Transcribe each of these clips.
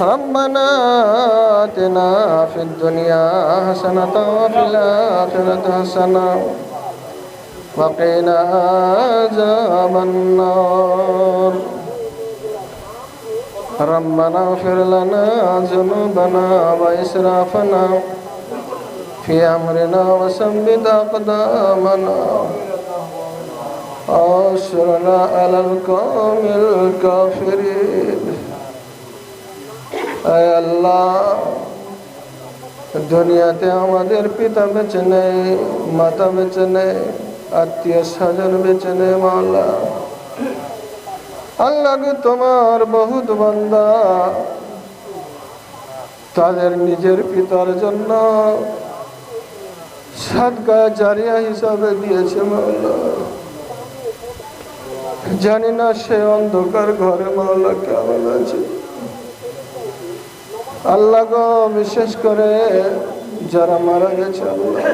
ربنا آتنا في الدنيا حسنة وفي الآخرة حسنة وقنا عذاب النار ربنا اغفر لنا ذنوبنا وإسرافنا في أمرنا وثبت أقدامنا وانصرنا على القوم الكافرين আয় আল্লাহ, দুনিয়াতে আমাদের পিতা বেঁচে নেই, মাতা বেঁচে নেই, আত্মীয় স্বজন বেঁচে নেই। মাওলা আল্লাহ গো, তোমার বহুত বান্দা তাদের নিজের পিতার জন্য সাদকা জারিয়া হিসাবে দিয়েছে। মাওলা জানি না সে অন্ধকার ঘরে মাওলা কেমন আছে। আল্লাহ গো, বিশেষ করে যারা মারা গেছে আল্লাহ,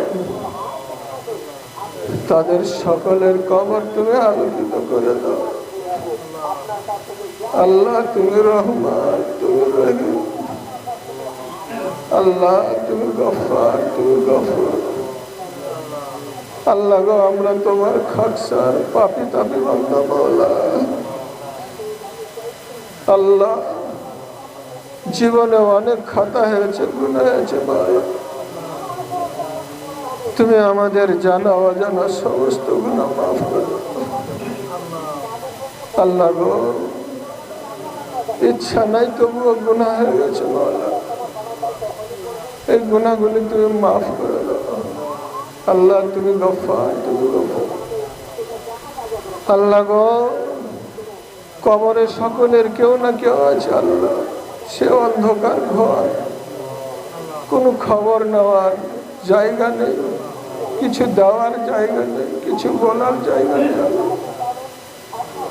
তাদের সকলের কবর তুমি আলোকিত করে দাও। আল্লাহ তুমি রহমান, তুমি রহিম, আল্লাহ তুমি গফফার, তুমি গফুর। আল্লাহ গো, আমরা তোমার খাকসার পাপী তাপী বান্দা মাওলা। আল্লাহ জীবনে অনেক খাতা হয়েছে, গুনাহ হয়েছে মাওলা। তুমি আমাদের জানা অজানা সমস্ত গুনাহ মাফ করো। আল্লাহ গো, ইচ্ছা নাই তবুও গুনাহ হয়ে গেছে মাওলা। এই গুনাহগুলি তুমি মাফ করে দাও। আল্লাহ তুমি গফফার, তুমি গফুর। আল্লাহ গো, কবরে সকলের কেউ না কেউ আছে আল্লাহ, সে অন্ধকার ঘর, কোনো খবর নেওয়ার জায়গা নেই, কিছু দেওয়ার জায়গা নেই, কিছু বলার জায়গা নেই।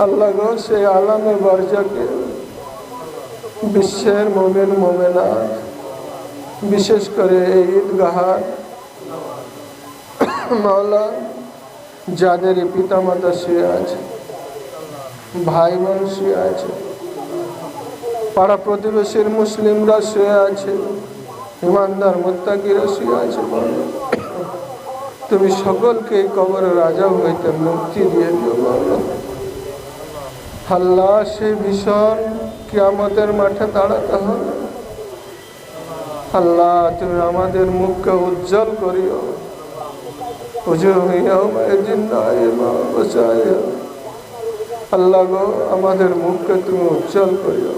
আল্লাহ গো, সে আলামে বারজাকে বিশ্বের মুমিন মুমিনাত, বিশেষ করে এই ঈদগাহার মাওলা যাদের পিতামাতা শুয়ে আছে, ভাই বোন শুয়ে আছে, পাড়া প্রতিবেশীর মুসলিমরা শুয়ে আছে, ইমানদার মুত্তাকিরা শুয়ে আছে, তুমি সকলকে কবরের আযাব হইতে মুক্তি দিয়ে দিও মাওলা। আল্লাহ, সেই ভীষণ কিয়ামতের মাঠে দাঁড়াতে হবে। আল্লাহ, তুমি আমাদের মুখকে উজ্জ্বল করিও। আল্লাহ গো, আমাদের মুখকে তুমি উজ্জ্বল করিও।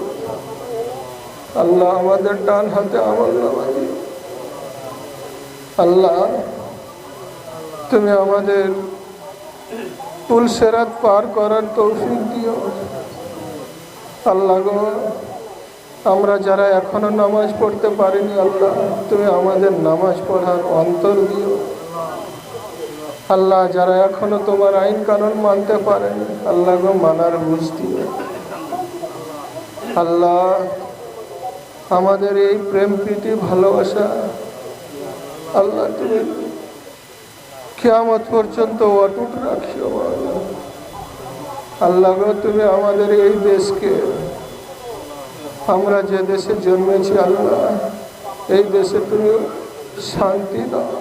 আল্লাহ, আমাদের ডান হাতে আমল নামা দিও। আল্লাহ, তুমি আমাদের পুল সিরাত পার করার তৌফিক দিও। আল্লাহ গো, আমরা যারা এখনো নামাজ পড়তে পারিনি আল্লাহ, তুমি আমাদের নামাজ পড়ার অন্তর দিও। আল্লাহ, যারা এখনো তোমার আইন কানুন মানতে পারেনি আল্লাহ গো, মানার বুঝ দিও। আল্লাহ, আমাদের এই প্রেম প্রীতি ভালোবাসা আল্লাহ তুমি কিয়ামত পর্যন্ত অটুট রাখিও। আল্লাহ গো, তুমি আমাদের এই দেশকে, আমরা যে দেশে জন্মেছি আল্লাহ, এই দেশে তুমি শান্তি দাও।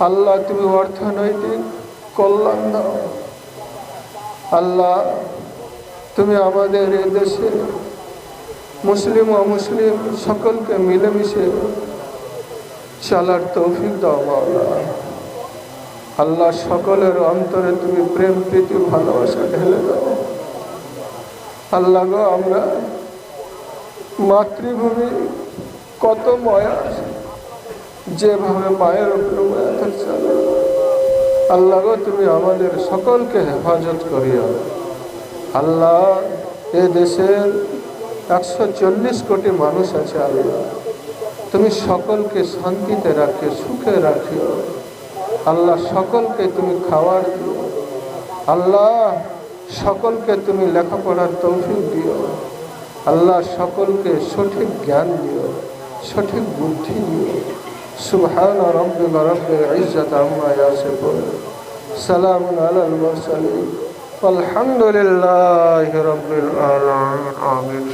আল্লাহ, তুমি অর্থনৈতিক কল্যাণ দাও। আল্লাহ, তুমি আমাদের এই দেশে মুসলিম অমুসলিম সকলকে মিলেমিশে চলার তৌফিক দাও মাওলা। আল্লাহ, সকলের অন্তরে তুমি প্রেম প্রীতি ভালোবাসা ঢেলে দাও। আল্লাহ গো, আমরা মাতৃভূমি কত মায়া, যেভাবে মায়ের উপরে মায়া থাকছে আল্লাহ গো, তুমি আমাদের সকলকে হেফাজত করিও। আল্লাহ, এ দেশের 140 কোটি মানুষ আছে আল্লাহ, তুমি সকলকে শান্তিতে রাখিও, সুখে রাখিও। আল্লাহ, সকলকে তুমি খাওয়ার দিও। আল্লাহ, সকলকে তুমি লেখাপড়ার তৌফিক দিও। আল্লাহ, সকলকে সঠিক জ্ঞান দিও, সঠিক বুদ্ধি দিও। সুবহান রাব্বিকা রাব্বিল ইজ্জাতি আম্মা ইয়াসিফুন, সালামুন আলাল মুরসালিন, আলহামদুলিল্লাহি রাব্বিল আলামিন। আমিন।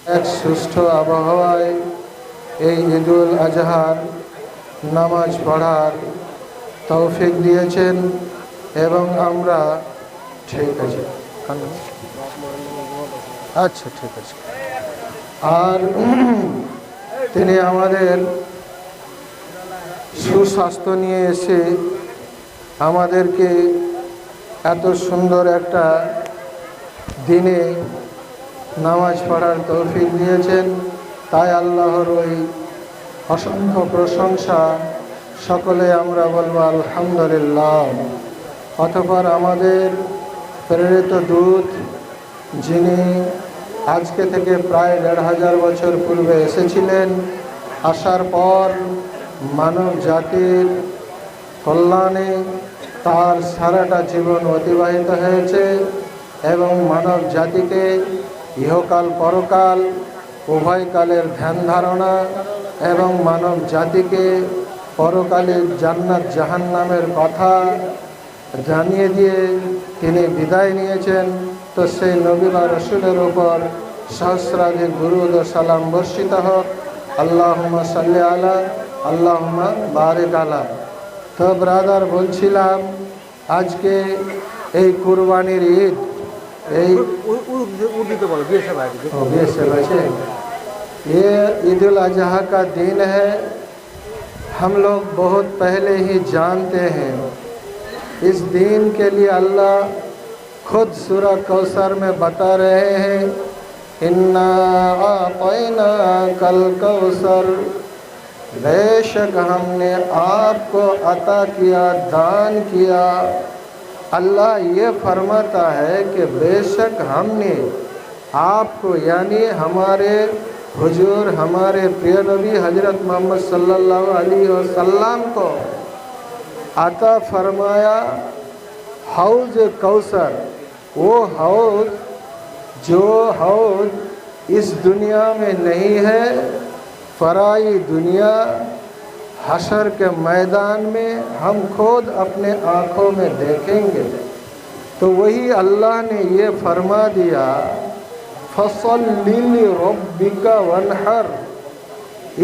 এক সুষ্ঠু আবহাওয়ায় এই ঈদুল আজহার নামাজ পড়ার তৌফিক দিয়েছেন এবং আমরা ঠিক আছে আচ্ছা ঠিক আছে আর তিনি আমাদের সুস্বাস্থ্য নিয়ে এসে আমাদেরকে এত সুন্দর একটা দিনে নামাজ পড়ার তৌফিক দিয়েছেন, তাই আল্লাহর ওই অসংখ্য প্রশংসা সকলে আমরা বলবো আলহামদুলিল্লাহ। অতঃপর আমাদের প্রেরিত দূত যিনি আজকে থেকে প্রায় ১৫০০ বছর পূর্বে এসেছিলেন, আসার পর মানব জাতির কল্যাণে তার সারাটা জীবন অতিবাহিত হয়েছে এবং মানব জাতিকে ইহকাল পরকাল উভয়কালের ধ্যান ধারণা এবং মানব জাতিকে পরকালের জান্নাত জাহান্নামের কথা জানিয়ে দিয়ে তিনি বিদায় নিয়েছেন। তো সেই নবী বা রসুলের উপর সহস্রাধিক দুরূদ ও সালাম বর্ষিত হোক। আল্লাহুম্মা সাল্লি আলা আল্লাহুম্মা বারিক আলা। তো ব্রাদার বলছিলাম আজকে এই কুরবানির ঈদ, ये ईद उल अजहा का दिन है। हम लोग बहुत पहले ही जानते हैं इस दिन के लिए अल्लाह खुद सूरह कौसर में बता रहे हैं, इन्ना आतैना कल कौसर, बेशक हमने आपको अता किया, दान किया। अल्लाह ये फरमाता है कि बेशक हमने आपको यानी हमारे हुजूर हमारे प्रिय नबी हजरत मोहम्मद सल्लल्लाहु अलैहि वसल्लम को अता फरमाया हौज कौसर, वो हौज जो हौज इस दुनिया में नहीं है, फराई दुनिया हशर के मैदान में हम खुद अपने आँखों में देखेंगे। तो वही अल्लाह ने ये फरमा दिया फसल्लि लिरब्बिका वन्हर,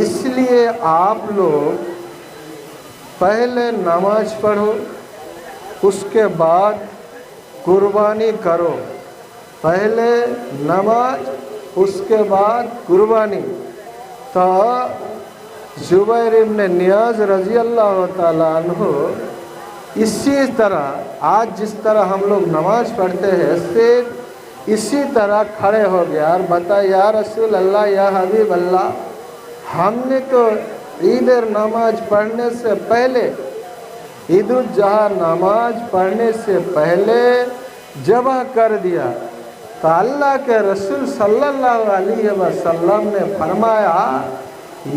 इसलिए आप लोग पहले नमाज पढ़ो उसके बाद कुर्बानी करो। पहले नमाज उसके बाद कुर्बानी। तो जुबैर इब्न नियाज रजी अल्लाह ताला अन्हु इसी तरह आज जिस तरह हम लोग नमाज पढ़ते हैं से इसी तरह खड़े हो गया और बताया या रसूल अल्लाह या हबीब अल्लाह, हमने तो ईद नमाज पढ़ने से पहले ईद उल अजहा नमाज पढ़ने से पहले ज़बह कर दिया। तो अल्लाह के रसूल सल्लल्लाहु अलैहि वसल्लम ने फरमाया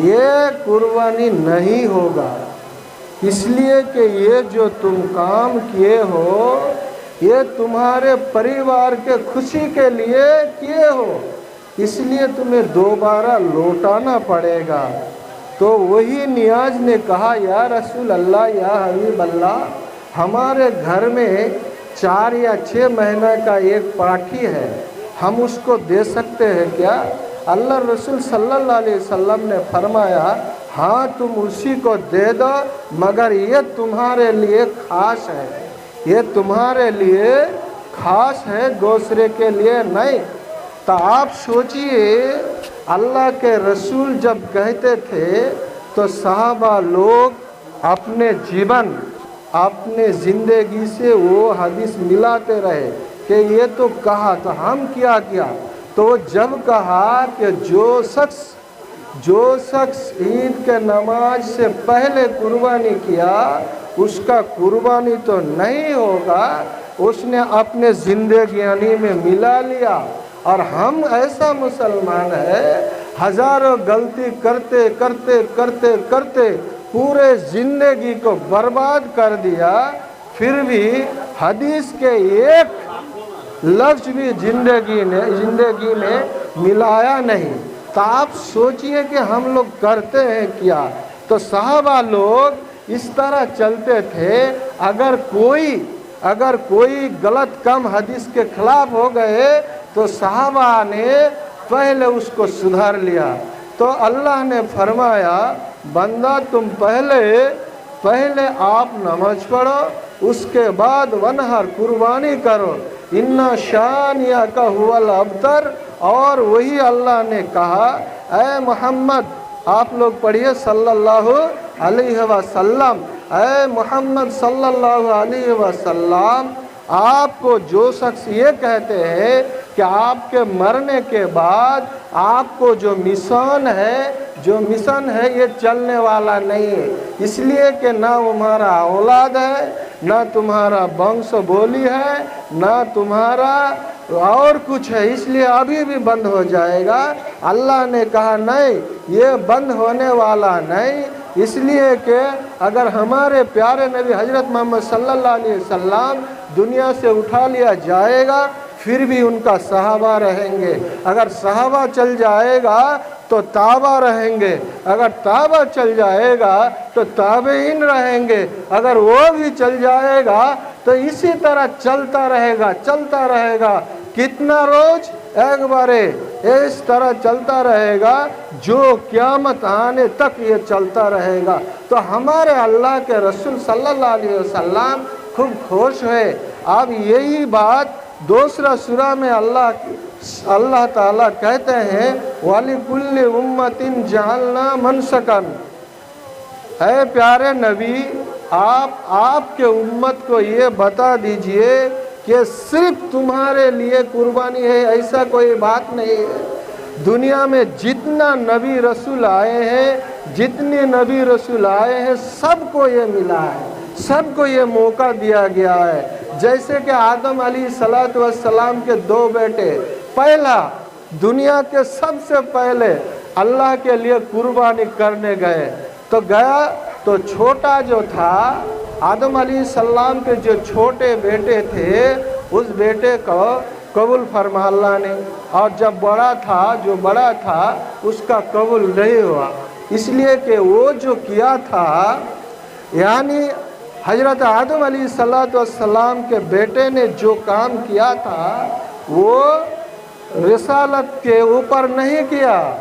ये कुर्बानी नहीं होगा, इसलिए कि ये जो तुम काम किए हो ये तुम्हारे परिवार के खुशी के लिए किए हो, इसलिए तुम्हें दोबारा लौटाना पड़ेगा। तो वही नियाज ने कहा या रसूल अल्लाह या हबीब अल्लाह, हमारे घर में 4 या 6 महीने का एक पाठी है, हम उसको दे सकते हैं क्या? अल्लाह रसूल सल्लल्लाहु अलैहि वसल्लम ने फरमाया हाँ तुम उसी को दे दो, मगर ये तुम्हारे लिए खास है, ये तुम्हारे लिए खास है, दूसरे के लिए नहीं। तो आप सोचिए अल्लाह के रसूल जब कहते थे तो सहाबा लोग अपने जीवन अपने ज़िंदगी से वो हदीस मिलाते रहे कि ये तो कहा तो हम क्या किया। तो जब कहा कि जो शख्स ईद के नमाज से पहले कुर्बानी किया उसका कुर्बानी तो नहीं होगा, उसने अपने ज़िंदगी में मिला लिया। और हम ऐसा मुसलमान है हज़ारों गलती करते करते करते करते पूरे ज़िंदगी को बर्बाद कर दिया, फिर भी हदीस के एक लफ्ज़ भी ज़िंदगी में मिलाया नहीं। तो आप सोचिए कि हम लोग करते हैं क्या। तो सहाबा लोग इस तरह चलते थे, अगर कोई गलत कम हदीस के खिलाफ हो गए तो सहाबा ने पहले उसको सुधार लिया। तो अल्लाह ने फरमाया बंदा तुम पहले आप नमाज पढ़ो, उसके बाद वनहर कुर्बानी करो, इन्ना शानिया का हुवल अबतर। और वही अल्लाह ने कहा ऐ मोहम्मद, आप लोग पढ़िए सल्लल्लाहु अलैहि वसल्लम, ऐ मोहम्मद सल्लल्लाहु अलैहि वसल्लम, आपको जो शख्स ये कहते हैं कि आपके मरने के बाद आपको जो मिशन है ये चलने वाला नहीं है, इसलिए कि ना तुम्हारा औलाद है, ना तुम्हारा वंश बोली है, ना तुम्हारा और कुछ है, इसलिए अभी भी बंद हो जाएगा। अल्लाह ने कहा नहीं, ये बंद होने वाला नहीं, इसलिए कि अगर हमारे प्यारे नबी हजरत मोहम्मद सल्लल्लाहु अलैहि वसल्लम दुनिया से उठा लिया जाएगा फिर भी उनका सहाबा रहेंगे, अगर सहाबा चल जाएगा तो ताबा रहेंगे, अगर ताबा चल जाएगा तो ताबेइन रहेंगे, अगर वो भी चल जाएगा तो इसी तरह चलता रहेगा। कितना रोज? एक बारे इस तरह चलता रहेगा जो क़यामत आने तक ये चलता रहेगा। तो हमारे अल्लाह के रसूल सल्लल्लाहु अलैहि वसल्लम खूब खुश है। अब यही बात दूसरा सूरा में अल्लाह ताला कहते हैं वाली कुल्ली उम्मतिन जअलना मनसकन। है प्यारे नबी, आपके उम्मत को ये बता दीजिए कि सिर्फ तुम्हारे लिए कुर्बानी है, ऐसा कोई बात नहीं है। दुनिया में जितना नबी रसूल आए हैं, जितने नबी रसूल आए हैं, सबको ये मिला है, सबको ये मौका दिया गया है। जैसे कि आदम अलैहिस्सलातु वस्सलाम के 2 बेटे, पहला दुनिया के सबसे पहले अल्लाह के लिए कुर्बानी करने गए तो छोटा जो था आदम अलैहिस्सलाम के जो छोटे बेटे थे उस बेटे को कबूल फरमा अल्लाह ने, और जब जो बड़ा था उसका कबूल नहीं हुआ, इसलिए कि वो जो किया था यानी हजरत आदम अलैहिस्सलातु वस्सलाम के बेटे ने जो काम किया था वो रिसालत के ऊपर नहीं किया,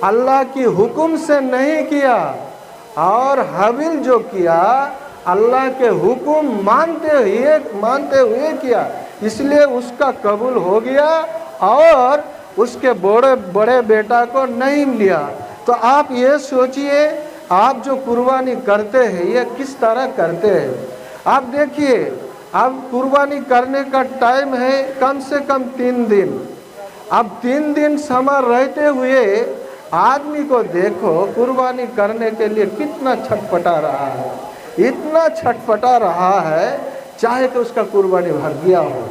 अल्लाह की हुक्म से नहीं किया, और हाबिल जो किया अल्लाह के हुक्म मानते हुए किया, इसलिए उसका कबूल हो गया और उसके बड़े बेटा को नहीं लिया। तो आप ये सोचिए आप जो कुर्बानी करते हैं ये किस तरह करते हैं। आप देखिए अब कुर्बानी करने का टाइम है कम से कम 3 दिन। अब 3 दिन समय रहते हुए आदमी को देखो कुर्बानी करने के लिए कितना छटपटा रहा है, इतना छटपटा रहा है, चाहे कि उसका कुर्बानी भाग गया हो,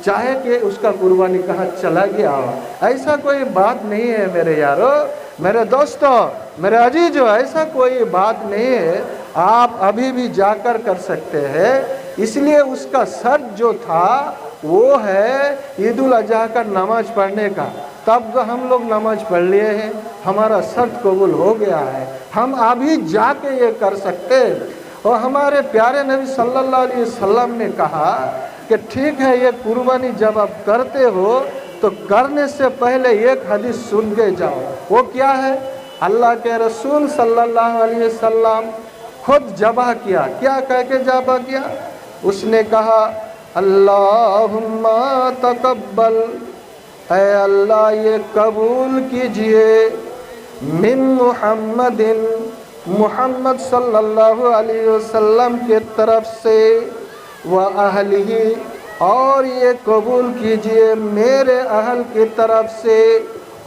चाहे कि उसका कुर्बानी कहाँ चला गया हो। ऐसा कोई बात नहीं है मेरे यारो, मेरे दोस्तों, मेरे अजीजों, ऐसा कोई बात नहीं है। आप अभी भी जाकर कर सकते हैं। इसलिए उसका शर्त जो था वो है ईद उल अजहा का नमाज पढ़ने का। तब तो हम लोग नमाज पढ़ लिए हैं, हमारा शर्त कबूल हो गया है, हम अभी जाके ये कर सकते हैं। और हमारे प्यारे नबी सल्लल्लाहु अलैहि वसल्लम ने कहा कि ठीक है ये कुर्बानी जब आप करते हो तो करने से पहले एक हदीस सुन के जाओ। वो क्या है? अल्लाह के रसूल सल्लल्लाहु अलैहि वसल्लम खुद जबा किया, क्या कह के जबा किया? उसने कहा अल्लाहुम्मा तकब्बल, ऐ अल्लाह ये कबूल कीजिए, मिन मुहम्मदिन, मुहम्मद सल्लल्लाहु अलैहि वसल्लम के तरफ से, व अहलिही, और ये कबूल कीजिए मेरे अहल की तरफ से,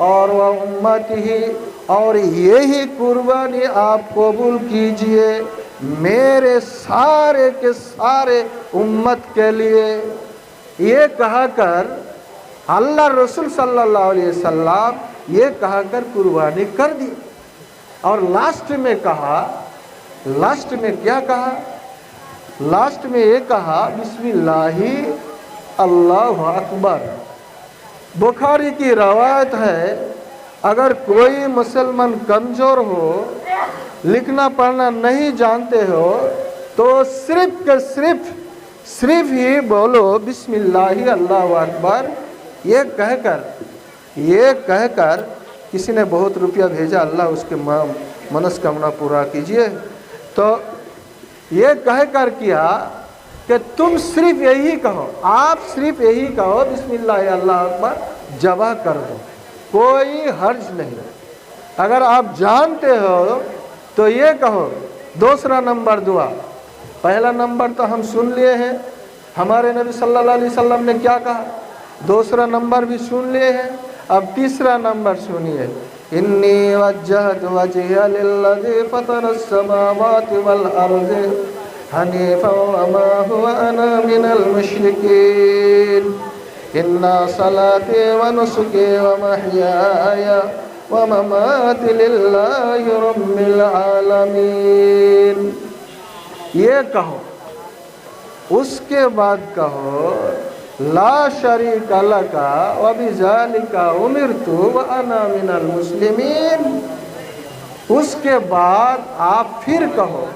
और व उम्मतिही, और यही कुर्बानी आप कबूल कीजिए मेरे सारे के सारे उम्मत के लिए। ये कहा कर अल्लाह रसूल सल्लल्लाहु अलैहि वसल्लम ये कहा कर कुर्बानी कर दी। और लास्ट में कहा, लास्ट में क्या कहा? लास्ट में ये कहा बिस्मिल्लाही अल्लाहु अकबर। बुखारी की रवायत है अगर कोई मुसलमान कमज़ोर हो, लिखना पढ़ना नहीं जानते हो, तो सिर्फ ही बोलो बिस्मिल्लाही अल्लाहु अकबर, ये कहकर ये कहकर किसी ने बहुत रुपया भेजा, अल्लाह उसके मनस्कामना पूरा कीजिए, तो ये कहकर किया कि तुम सिर्फ यही कहो, आप सिर्फ यही कहो बिस्मिल्लाह अल्लाह अकबर, जबा कर दो, कोई हर्ज नहीं। अगर आप जानते हो तो ये कहो। दूसरा नंबर दुआ, पहला नंबर तो हम सुन लिए हैं, हमारे नबी सल्लल्लाहु अलैहि वसल्लम ने क्या कहा, दूसरा नंबर भी सुन लिए हैं। अब तीसरा नंबर सुनिए, इन्नी वज्जहतु वजहिया लिल्लज़ी फ़तरस समावाति वल अर्ज़ि हनीफ़ा वमा हुवा अना मिनल मुश्रिकीन, इन्ना सलाती व नुसुकी व महयाया व ममाती लिल्लाहि रब्बिल आलमीन। ये कहो, उसके बाद कहो ला शरीका लका व बिज़ालिका उमिरतु व अना मिनल मुस्लिमीन। उसके बाद आप फिर कहो,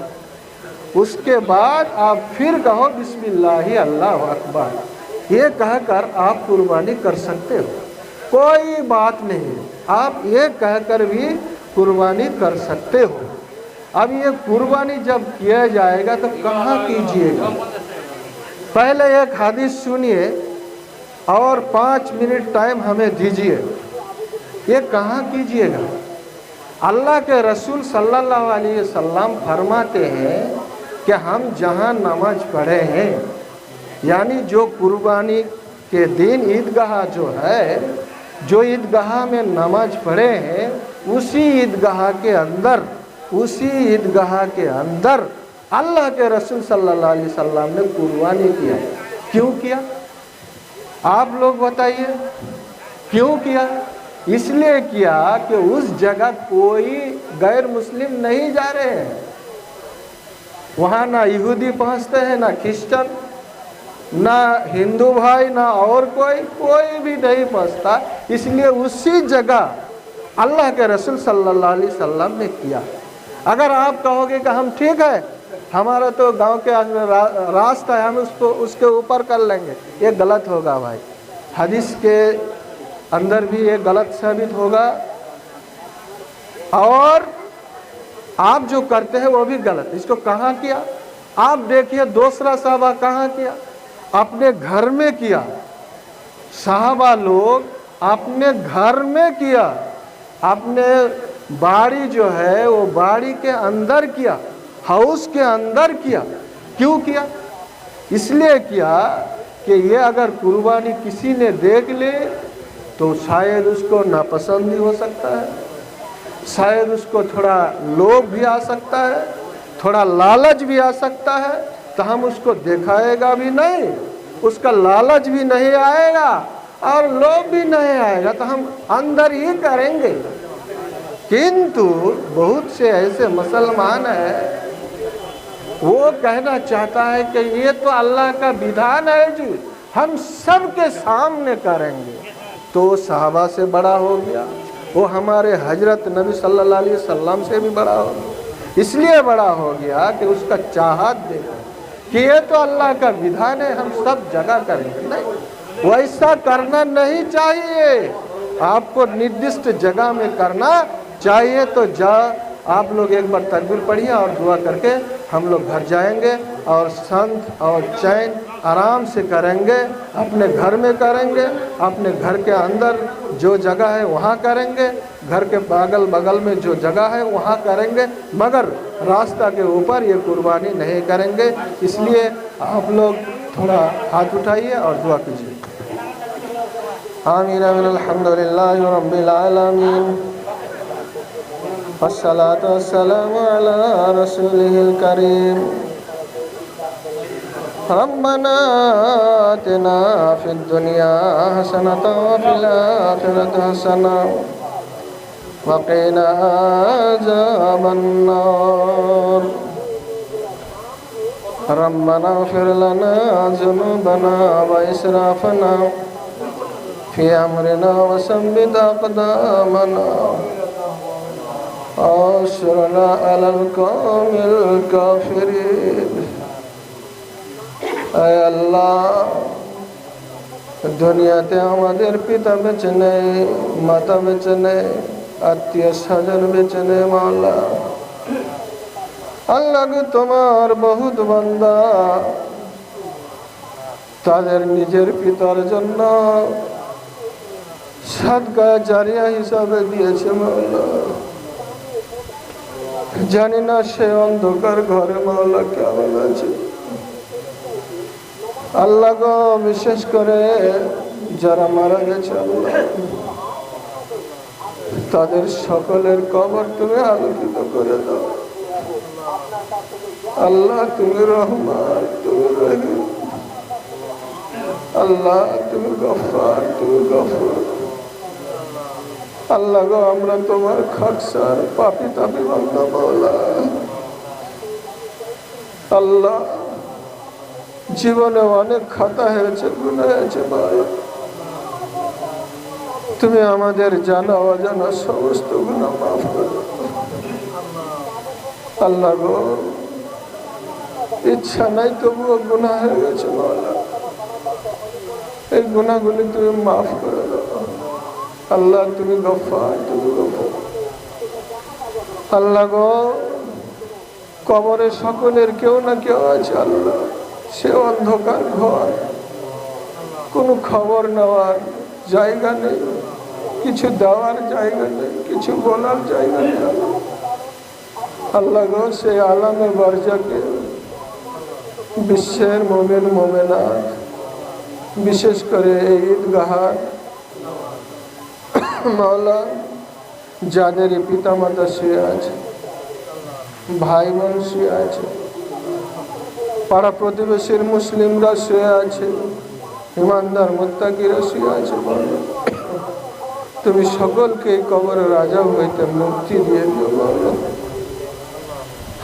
उसके बाद आप फिर कहो बिस्मिल्लाह अल्लाहु अकबर। ये कहकर आप कुर्बानी कर सकते हो, कोई बात नहीं, आप ये कहकर भी कुर्बानी कर सकते हो। अब ये कुर्बानी जब किया जाएगा तो कहाँ कीजिएगा? पहले एक हदीस सुनिए और 5 मिनट टाइम हमें दीजिए। ये कहाँ कीजिएगा? अल्लाह के रसूल सल्लल्लाहु अलैहि वसल्लम फरमाते हैं कि हम जहाँ नमाज पढ़े हैं, यानी जो कुर्बानी के दिन ईदगाह जो है, जो ईदगाह में नमाज पढ़े हैं, उसी ईदगाह के अंदर अल्लाह के रसूल सल्लल्लाहु अलैहि वसल्लम ने कुर्बानी किया। क्यों किया? आप लोग बताइए, क्यों किया? इसलिए किया कि उस जगह कोई गैर मुस्लिम नहीं जा रहे हैं, वहाँ ना यहूदी पहुँचते हैं, ना क्रिश्चन, ना हिंदू भाई, ना और कोई भी नहीं पहुँचता। इसलिए उसी जगह अल्लाह के रसूल सल्लल्लाहु अलैहि वसल्लम ने किया। अगर आप कहोगे कि हम ठीक है, हमारा तो गांव के रास्ता है, हम उसके ऊपर कर लेंगे, ये गलत होगा भाई। हदीस के अंदर भी ये गलत साबित होगा और आप जो करते हैं वो भी गलत। इसको कहाँ किया? आप देखिए दूसरा साहबा कहाँ किया? अपने घर में किया। साहबा लोग अपने घर में किया, अपने बाड़ी जो है वो बाड़ी के अंदर किया, हाउस के अंदर किया। क्यों किया? इसलिए किया कि ये अगर कुर्बानी किसी ने देख ले तो शायद उसको नापसंद भी हो सकता है, शायद उसको थोड़ा लोभ भी आ सकता है, थोड़ा लालच भी आ सकता है, तो हम उसको दिखाएगा भी नहीं, उसका लालच भी नहीं आएगा और लोभ भी नहीं आएगा, तो हम अंदर ही करेंगे। किंतु बहुत से ऐसे मुसलमान हैं, वो कहना चाहता है कि ये तो अल्लाह का विधान है जी, हम सबके सामने करेंगे। तो सहाबा से बड़ा हो गया, वो हमारे हजरत नबी सल्लल्लाहु अलैहि वसल्लम से भी बड़ा हो गया। इसलिए बड़ा हो गया कि उसका चाहत देखो कि ये तो अल्लाह का विधान है, हम सब जगह करेंगे। नहीं, वैसा करना नहीं चाहिए, आपको निर्दिष्ट जगह में करना चाहिए। तो आप लोग एक बार तकबीर पढ़िए और दुआ करके हम लोग घर जाएंगे और संत और चैन आराम से करेंगे, अपने घर में करेंगे, अपने घर के अंदर जो जगह है वहाँ करेंगे, घर के बगल बगल में जो जगह है वहाँ करेंगे, मगर रास्ता के ऊपर ये कुर्बानी नहीं करेंगे। इसलिए आप लोग थोड़ा हाथ उठाइए और दुआ कीजिए। आमीन आमीन अल्हम्दुलिल्लाहि रब्बिल आलमीन वस्सलातु वस्सलामु अला रसूलिहिल करीम। रब्बना आतिना फिद दुनिया हसनतन व फिल आखिरति हसनतन व क़िना अज़ाबन नार। रब्बना इग़फिर लना ज़ुनूबना व इसराफ़ना फ़ी अमरिना व सब्बित अक़दामना अंसुरना अलल क़ौमिल काफ़िरीन। ऐ अल्लाह, দুনিয়াতে আমাদের পিতা বেঁচে নেই, মাতা বেঁচে নেই, আত্মীয় স্বজন বেঁচে নেই। মাওলা আল্লাহ গো, তোমার বহুত বান্দা তাদের নিজের পিতার জন্য সাদকা জারিয়া হিসাবে দিয়েছে। মাওলা জানি না সে অন্ধকার ঘরে মাওলা কেমন আছে। আল্লাহ গো, বিশেষ করে যারা মারা গেছে আল্লাহ, তাদের সকলের কবর তুমি আলোকিত করে দাও। আল্লাহ তুমি রহমান, তুমি রহিম। আল্লাহ তুমি গফফার, তুমি গফুর। আল্লাহ গো, আমরা তোমার খাকসার পাপী তাপী বান্দা। মাওলা আল্লাহ, জীবনে অনেক খাতা হয়েছে, গুনাহ হয়েছে। মাওলা তুমি আমাদের জানা অজানা সমস্ত গুনাহ মাফ করো। আল্লাহ গো, ইচ্ছা নাই তবুও গুনাহ হয়ে গেছে। মাওলা এই গুনাহগুলি তুমি মাফ করে দাও। আল্লাহ তুমি গফফার, তুমি গফুর। আল্লাহ গো, কবরে সকলের কেউ না কেউ আছে আল্লাহ, সে অন্ধকার ঘর, কোনো খবর নেওয়ার জায়গা নেই, কিছু দেওয়ার জায়গা নেই, কিছু বলার জায়গা নেই। আল্লাহ গো, সে আলামে বারজাকে বিশ্বের মুমিন মুমিনাত, বিশেষ করে এই ঈদগাহার মাওলা যাদের পিতা মাতা শুয়ে আছে, ভাই বোন শুয়ে আছে, পাড়া প্রতিবেশীর মুসলিমরা শুয়ে আছে, ইমানদার মুত্তাকিরা শুয়ে আছে। তুমি সকলকে কবরের আযাব হইতে মুক্তি দিয়ে দিও।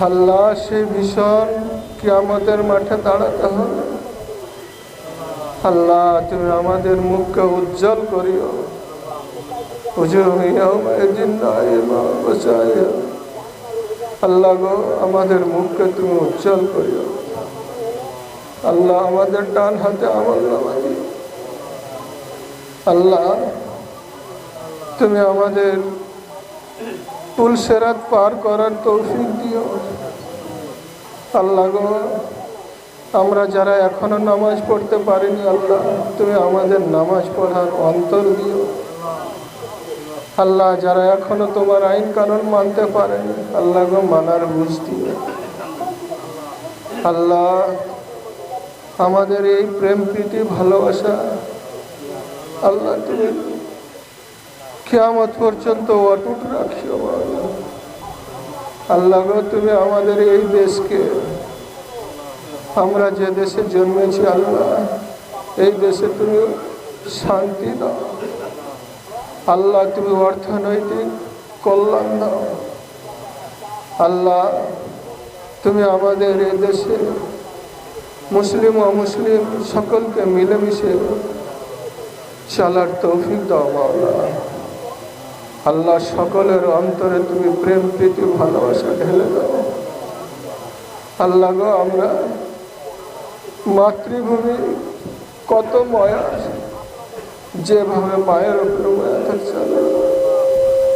আল্লাহ, সেই ভীষণ কিয়ামতের মাঠে দাঁড়াতে হবে। আল্লাহ, তুমি আমাদের মুখকে উজ্জ্বল করিও। আল্লাহ গো, আমাদের মুখকে তুমি উজ্জ্বল করিও। আল্লাহ, আমাদের ডান হাতে আমল নামা দিও। আল্লাহ, তুমি আমাদের পুলসেরাত পার করার তৌফিক দিও। আল্লাহ গো, আমরা যারা এখনো নামাজ পড়তে পারিনি, আল্লাহ তুমি আমাদের নামাজ পড়ার অন্তর দিও। আল্লাহ, যারা এখনো তোমার আইন কানুন মানতে পারেনি, আল্লাহ গো মানার বুঝ দিও। আল্লাহ, আমাদের এই প্রেম প্রীতি ভালোবাসা আল্লাহ তুমি কিয়ামত পর্যন্ত অটুট রাখিও। আল্লাহ গো, তুমি আমাদের এই দেশকে, আমরা যে দেশে জন্মেছি আল্লাহ, এই দেশে তুমি শান্তি দাও। আল্লাহ, তুমি অর্থনৈতিক কল্যাণ দাও। আল্লাহ, তুমি আমাদের এই দেশে মুসলিম অমুসলিম সকলকে মিলেমিশে চলার তৌফিক দাও। মাওলা আল্লাহ, সকলের অন্তরে তুমি প্রেম প্রীতি ভালোবাসা ঢেলে দাও। আল্লাহ গো, আমরা মাতৃভূমি কত মায়া, যেভাবে মায়ের উপরে মায়া থাকছে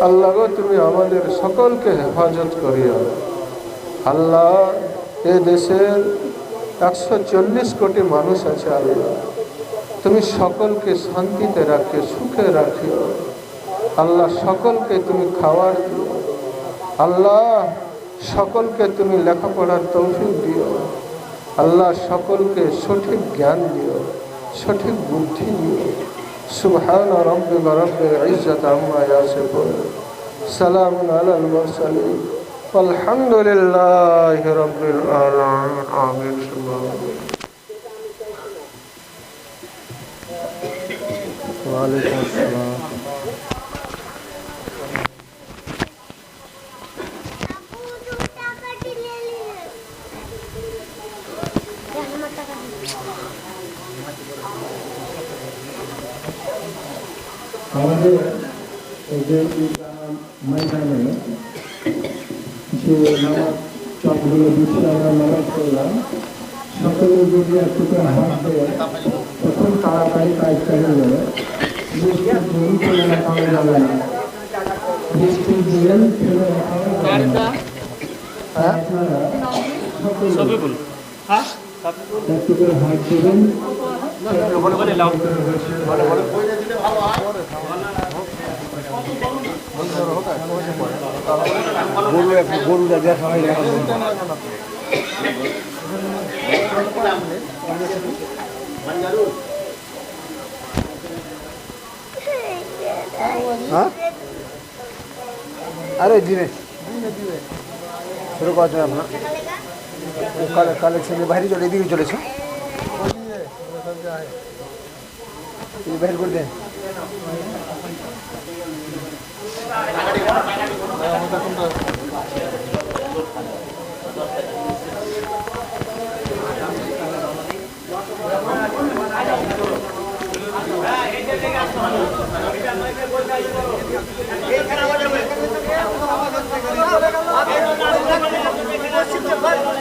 আল্লাহ গো, তুমি আমাদের সকলকে হেফাজত করিও। আল্লাহ, এ দেশের 140 কোটি মানুষ আছে আল্লাহ, তুমি সকলকে শান্তিতে রাখিও, সুখে রাখিও। আল্লাহ, সকলকে তুমি খাওয়ার দিও। আল্লাহ, সকলকে তুমি লেখাপড়ার তৌফিক দিও। আল্লাহ, সকলকে সঠিক জ্ঞান দিও, সঠিক বুদ্ধি দিও। সুবহান রাব্বিকা রাব্বিল ইজ্জাতি আম্মা ইয়াসিফুন, সালামুন আলাল মুরসালিন, আলহামদুলিল্লাহি রাব্বিল আলামিন। আমিন। ওয়া আলাইকুম আসসালাম। আমাদের যে ময়দানে যে নামাজ সবগুলো বিষয়ে আমরা নামাজ করলাম, সকলে যদি একটুকু হাত দেয় তখন তাড়াতাড়ি কাজটা হয়ে যাবে। বৃষ্টির দিন ফেলে রাখা যাবে না, বৃষ্টির দিন ফেলে রাখা যাবে না। আপনারা সকলে একটু করে হাত দেবেন। গরুটা দেখা হয় না। अरे दिने শুরু করা যাবে আপনার কালেকশনের বাইরে চলে এদিকে চলেছে বাইরে করে দেন। এই